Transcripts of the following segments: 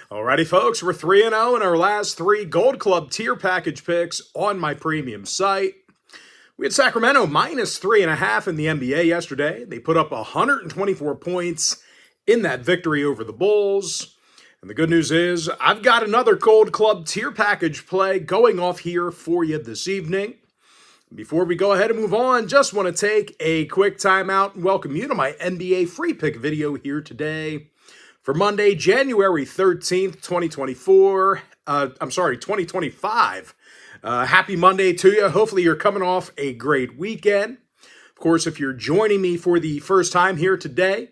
Alrighty, folks, we're 3-0 in our last three Gold Club tier package picks on my premium site. We had Sacramento minus 3.5 in the NBA yesterday. They put up 124 points in that victory over the Bulls. And the good news is I've got another Gold Club tier package play going off here for you this evening. Before we go ahead and move on, just want to take a quick timeout and welcome you to my NBA free pick video here today. For Monday, January 13th, 2025. Happy Monday to you. Hopefully you're coming off a great weekend. Of course, if you're joining me for the first time here today,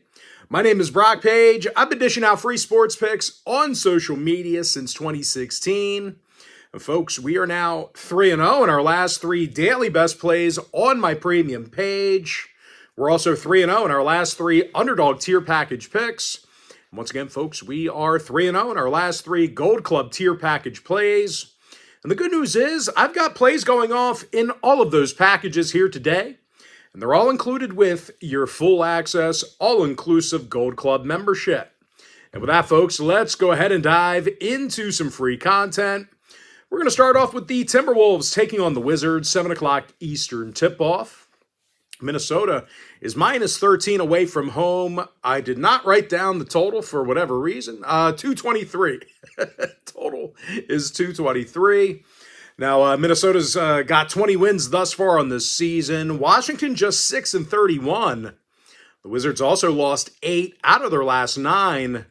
my name is Brock Page. I've been dishing out free sports picks on social media since 2016. And folks, we are now 3-0 in our last three daily best plays on my premium page. We're also 3-0 in our last three underdog tier package picks. Once again, folks, we are 3-0 in our last three Gold Club tier package plays. And the good news is I've got plays going off in all of those packages here today. And they're all included with your full access, all-inclusive Gold Club membership. And with that, folks, let's go ahead and dive into some free content. We're going to start off with the Timberwolves taking on the Wizards, 7 o'clock Eastern tip-off. Minnesota is minus 13 away from home. I did not write down the total for whatever reason. 223. Total is 223. Now, Minnesota's got 20 wins thus far on this season. Washington just 6-31. The Wizards also lost 8 out of their last 9.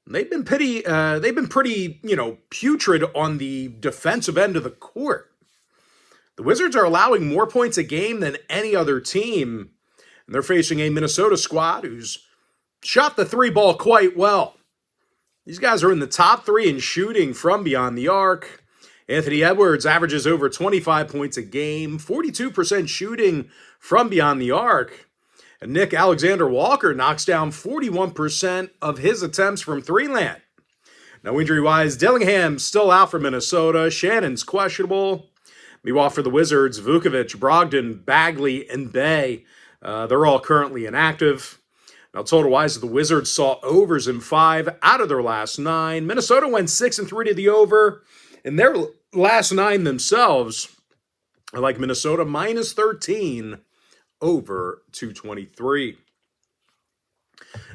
They've been pretty, putrid on the defensive end of the court. The Wizards are allowing more points a game than any other team, and they're facing a Minnesota squad who's shot the three ball quite well. These guys are in the top 3 in shooting from beyond the arc. Anthony Edwards averages over 25 points a game, 42% shooting from beyond the arc. And Nick Alexander-Walker knocks down 41% of his attempts from three-land. Now, injury-wise, Dillingham's still out for Minnesota. Shannon's questionable. Meanwhile, for the Wizards, Vukovic, Brogdon, Bagley, and Bay, they're all currently inactive. Now, total-wise, the Wizards saw overs in 5 out of their last 9. Minnesota went 6-3 to the over. In their last 9 themselves, I like Minnesota minus 13 over 223.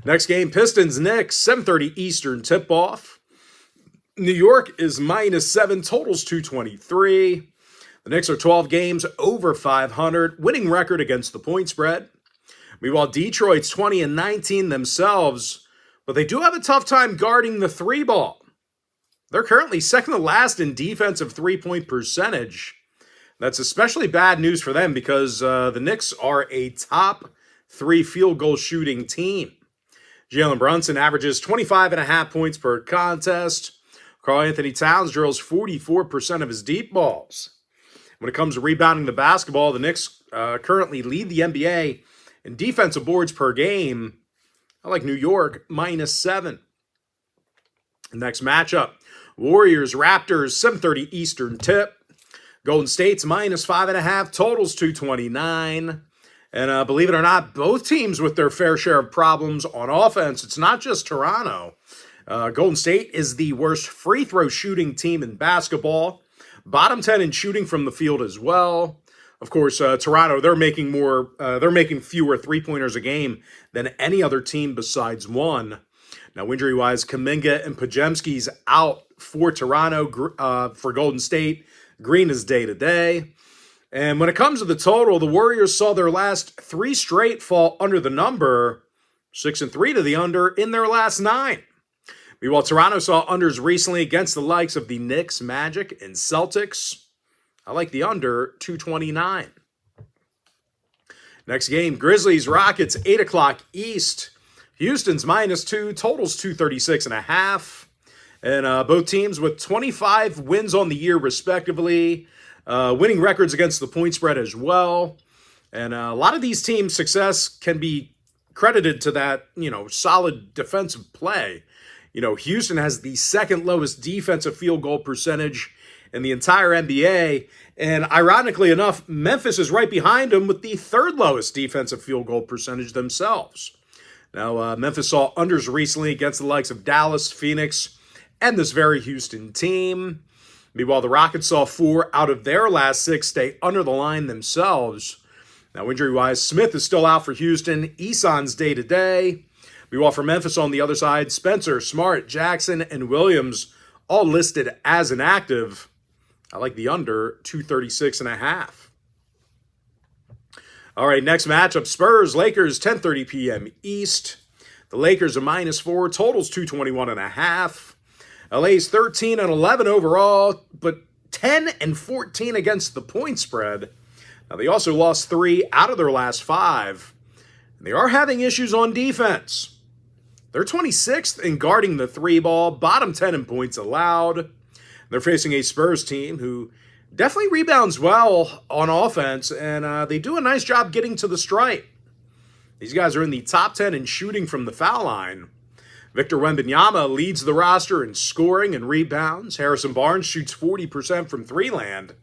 Next game, Pistons, Knicks, 7:30 Eastern tip-off. New York is minus 7, totals 223. The Knicks are 12 games over 500, winning record against the point spread. Meanwhile, Detroit's 20-19 themselves, but they do have a tough time guarding the three ball. They're currently second to last in defensive three-point percentage. That's especially bad news for them because the Knicks are a top 3 field goal shooting team. Jalen Brunson averages 25.5 points per contest. Karl-Anthony Towns drills 44% of his deep balls. When it comes to rebounding the basketball, the Knicks currently lead the NBA in defensive boards per game. I like New York minus 7. Next matchup, Warriors, Raptors, 7:30 Eastern tip. Golden State's minus 5.5, totals 229. And believe it or not, both teams with their fair share of problems on offense. It's not just Toronto. Golden State is the worst free throw shooting team in basketball. Bottom 10 in shooting from the field as well. Of course, Toronto, they're making fewer three-pointers a game than any other team besides one. Now, injury-wise, Kuminga and Podziemski's out for Toronto. For Golden State, Green is day-to-day. And when it comes to the total, the Warriors saw their last 3 straight fall under the number, 6-3 to the under in their last 9. Meanwhile, Toronto saw unders recently against the likes of the Knicks, Magic, and Celtics. I like the under 229. Next game, Grizzlies, Rockets, 8 o'clock East. Houston's minus 2, totals 236.5. And both teams with 25 wins on the year, respectively. Winning records against the point spread as well. And a lot of these teams' success can be credited to that, solid defensive play. Houston has the second lowest defensive field goal percentage in the entire NBA. And ironically enough, Memphis is right behind them with the third lowest defensive field goal percentage themselves. Now, Memphis saw unders recently against the likes of Dallas, Phoenix, and this very Houston team. Meanwhile, the Rockets saw 4 out of their last 6 stay under the line themselves. Now, injury-wise, Smith is still out for Houston. Eson's day-to-day. Meanwhile, for Memphis on the other side, Spencer, Smart, Jackson, and Williams all listed as inactive. I like the under 236.5. All right, next matchup, Spurs, Lakers, 10:30 p.m. East. The Lakers are -4, totals 221.5. LA's 13-11 overall, but 10-14 against the point spread. Now, they also lost 3 out of their last 5. And they are having issues on defense. They're 26th in guarding the 3 ball, bottom 10 in points allowed. They're facing a Spurs team who definitely rebounds well on offense, and they do a nice job getting to the stripe. These guys are in the top 10 in shooting from the foul line. Victor Wembanyama leads the roster in scoring and rebounds. Harrison Barnes shoots 40% from 3-land.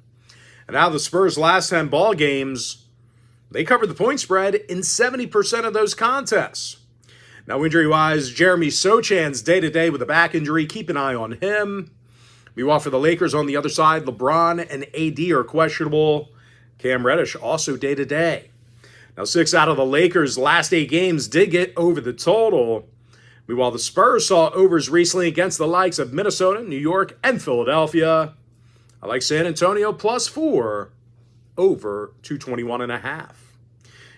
And out of the Spurs' last 10 ball games, they covered the point spread in 70% of those contests. Now, injury-wise, Jeremy Sochan's day-to-day with a back injury. Keep an eye on him. Meanwhile, for the Lakers on the other side, LeBron and AD are questionable. Cam Reddish also day-to-day. Now, 6 out of the Lakers' last 8 games did get over the total. Meanwhile, the Spurs saw overs recently against the likes of Minnesota, New York, and Philadelphia. I like San Antonio +4, over 221.5.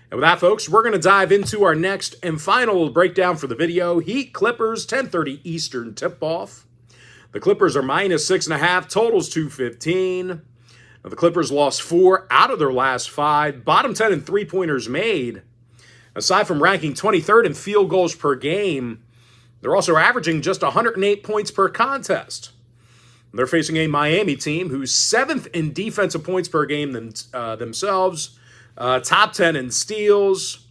And with that, folks, we're going to dive into our next and final breakdown for the video. Heat Clippers, 10:30 Eastern tip-off. The Clippers are -6.5, totals 215. Now, the Clippers lost 4 out of their last 5, bottom 10 in three-pointers made. Aside from ranking 23rd in field goals per game, they're also averaging just 108 points per contest. They're facing a Miami team who's 7th in defensive points per game themselves, top 10 in steals.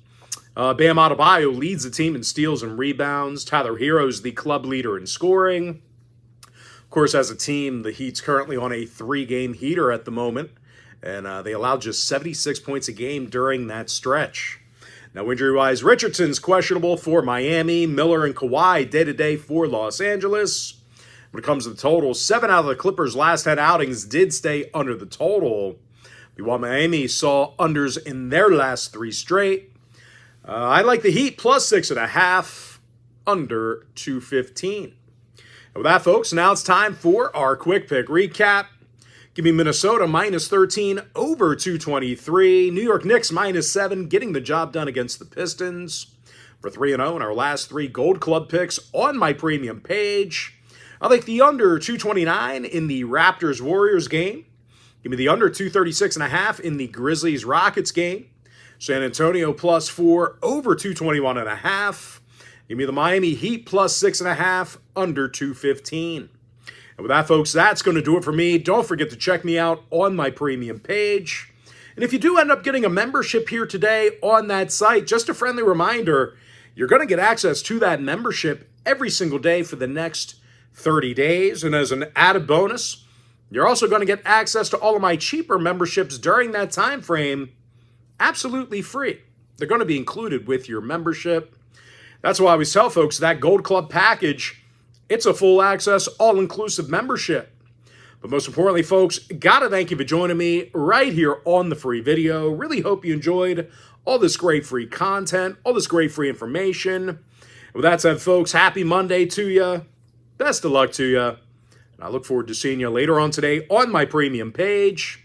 Bam Adebayo leads the team in steals and rebounds. Tyler Hero's the club leader in scoring. Of course, as a team, the Heat's currently on a 3-game heater at the moment, and they allowed just 76 points a game during that stretch. Now, injury-wise, Richardson's questionable for Miami. Miller and Kawhi day-to-day for Los Angeles. When it comes to the total, 7 out of the Clippers' last 10 outings did stay under the total. While Miami saw unders in their last 3 straight. I like the Heat +6.5, under 215. And with that, folks, now it's time for our quick pick recap. Give me Minnesota -13, over 223. New York Knicks -7, getting the job done against the Pistons. We're 3-0 in our last 3 Gold Club picks on my premium page. I like the under 229 in the Raptors-Warriors game. Give me the under 236.5 in the Grizzlies-Rockets game. San Antonio +4, over 221.5. Give me the Miami Heat +6.5, under 215. And with that, folks, that's going to do it for me. Don't forget to check me out on my premium page. And if you do end up getting a membership here today on that site, just a friendly reminder, you're going to get access to that membership every single day for the next 30 days. And as an added bonus, you're also going to get access to all of my cheaper memberships during that time frame, absolutely free. They're going to be included with your membership. That's why I always tell folks that Gold Club package, it's a full access, all-inclusive membership. But most importantly, folks, gotta thank you for joining me right here on the free video. Really hope you enjoyed all this great free content, all this great free information. And with that said, folks, happy Monday to you. Best of luck to you. And I look forward to seeing you later on today on my premium page.